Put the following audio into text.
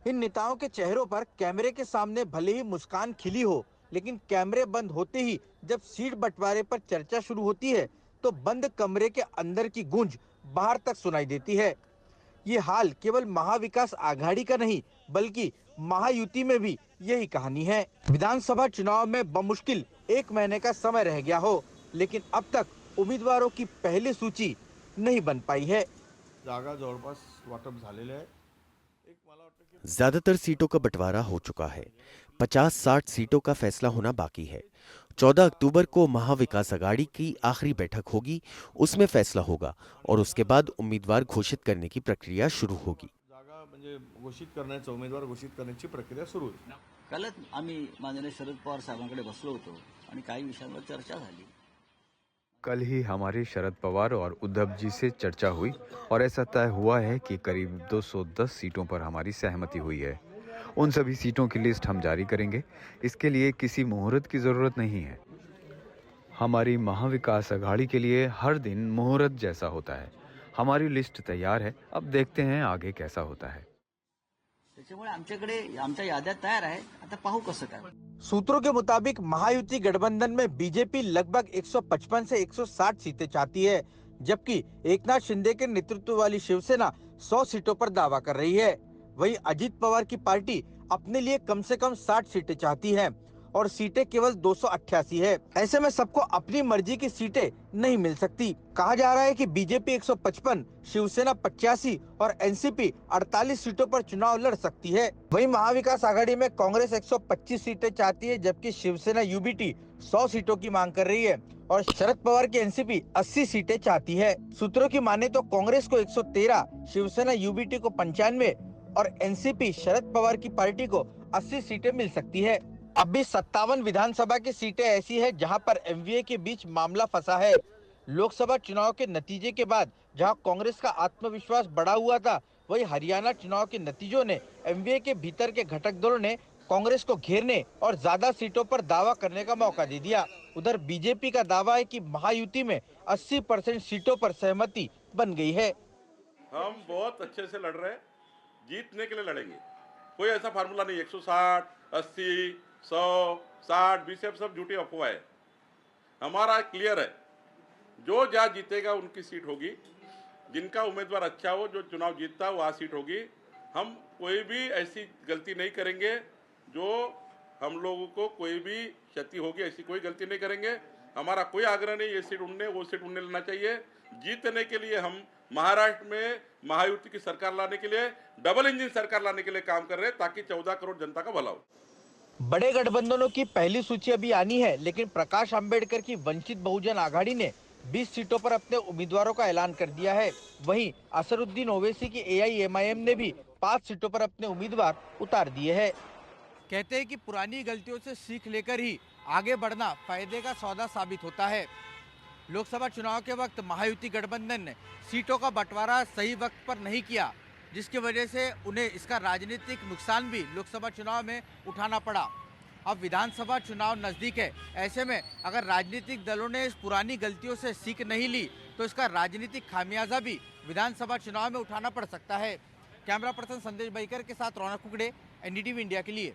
इन नेताओं के चेहरों पर कैमरे के सामने भले ही मुस्कान खिली हो, लेकिन कैमरे बंद होते ही जब सीट बंटवारे पर चर्चा शुरू होती है, तो बंद कमरे के अंदर की गूंज बाहर तक सुनाई देती है। ये हाल केवल महाविकास आघाड़ी का नहीं, बल्कि महायुति में भी यही कहानी है। विधानसभा चुनाव में बमुश्किल 1 महीने का समय रह गया हो, लेकिन अब तक उम्मीदवारों की पहली सूची नहीं बन पाई है। जागा जवळपास वाटप झालेले आहे। एक मला वाटतं की ज्यादातर सीटों का बंटवारा हो चुका है। 50-60 सीटों का फैसला होना बाकी है। 14 अक्टूबर को महाविकास अघाड़ी की आखिरी बैठक होगी, उसमें फैसला होगा और उसके बाद उम्मीदवार घोषित करने की प्रक्रिया शुरू होगी। जागा म्हणजे घोषित करण्याचं उमेदवार घोषित करण्याची प्रक्रिया सुरू होईल। कालच आम्ही माननीय शरद पवार साहेबांकडे बसलो होतो आणि काही विषयांवर चर्चा झाली। कल ही हमारी शरद पवार और उद्धव जी से चर्चा हुई और ऐसा तय हुआ है कि करीब 210 सीटों पर हमारी सहमति हुई है। उन सभी सीटों की लिस्ट हम जारी करेंगे। इसके लिए किसी मुहूर्त की ज़रूरत नहीं है। हमारी महाविकास अघाड़ी के लिए हर दिन मुहूर्त जैसा होता है। हमारी लिस्ट तैयार है, अब देखते हैं आगे कैसा होता है। त्याच्यामुळे आमच्याकडे आमच्या याद्या तयार आहे, आता पाहू कसं काय। सूत्रों के मुताबिक महायुति गठबंधन में बीजेपी लगभग 155 से 160 सीटें चाहती है, जबकि एकनाथ शिंदे के नेतृत्व वाली शिवसेना 100 सीटों पर दावा कर रही है। वहीं अजित पवार की पार्टी अपने लिए कम से कम 60 सीटें चाहती है और सीटें केवल 288 है। ऐसे में सबको अपनी मर्जी की सीटें नहीं मिल सकती। कहा जा रहा है कि बीजेपी 155, शिवसेना 85 और एनसीपी 48 सीटों पर चुनाव लड़ सकती है। वहीं महाविकास आघाड़ी में कांग्रेस 125 सीटें चाहती है, जबकि शिवसेना यूबीटी 100 सीटों की मांग कर रही है और शरद पवार की एनसीपी 80 सीटें चाहती है। सूत्रों की माने तो कांग्रेस को 113, शिवसेना यूबीटी को 95 और एनसीपी शरद पवार की पार्टी को 80 सीटें मिल सकती है। अब भी 57 विधानसभा की सीटें ऐसी है जहां पर एमवीए के बीच मामला फंसा है। लोकसभा चुनाव के नतीजे के बाद जहां कांग्रेस का आत्मविश्वास बढ़ा हुआ था, वहीं हरियाणा चुनाव के नतीजों ने एमवीए के भीतर के घटक दलों ने कांग्रेस को घेरने और ज्यादा सीटों पर दावा करने का मौका दे दिया। उधर बीजेपी का दावा है कि महायुति में 80% सीटों पर सहमति बन गई है। हम बहुत अच्छे से लड़ रहे हैं, जीतने के लिए लड़ेंगे। कोई ऐसा फार्मूला नहीं 160, 80, 100, 60, 20 सब झूठी अफवाह है। हमारा क्लियर है, जो जहाँ जीतेगा उनकी सीट होगी। जिनका उम्मीदवार अच्छा हो, जो चुनाव जीतता है वहाँ सीट होगी। हम कोई भी ऐसी गलती नहीं करेंगे जो हम लोगों को कोई भी क्षति होगी, ऐसी कोई गलती नहीं करेंगे। हमारा कोई आग्रह नहीं ये सीट उनने वो सीट उनने लेना चाहिए। जीतने के लिए हम महाराष्ट्र में महायुति की सरकार लाने के लिए, डबल इंजन सरकार लाने के लिए काम कर रहे हैं, ताकि 14 करोड़ जनता का भला हो। बड़े गठबंधनों की पहली सूची अभी आनी है, लेकिन प्रकाश अंबेडकर की वंचित बहुजन आघाड़ी ने 20 सीटों पर अपने उम्मीदवारों का ऐलान कर दिया है। वहीं असरुद्दीन ओवैसी की एआईएमआईएम ने भी 5 सीटों पर अपने उम्मीदवार उतार दिए हैं। कहते हैं कि पुरानी गलतियों से सीख लेकर ही आगे बढ़ना फायदे का सौदा साबित होता है। लोकसभा चुनाव के वक्त महायुति गठबंधन ने सीटों का बंटवारा सही वक्त पर नहीं किया, जिसकी वजह से उन्हें इसका राजनीतिक नुकसान भी लोकसभा चुनाव में उठाना पड़ा। अब विधानसभा चुनाव नज़दीक है, ऐसे में अगर राजनीतिक दलों ने इस पुरानी गलतियों से सीख नहीं ली तो इसका राजनीतिक खामियाजा भी विधानसभा चुनाव में उठाना पड़ सकता है। कैमरा पर्सन संदेश बैकर के साथ रौनक कुकड़े, एनडीटीवी इंडिया के लिए।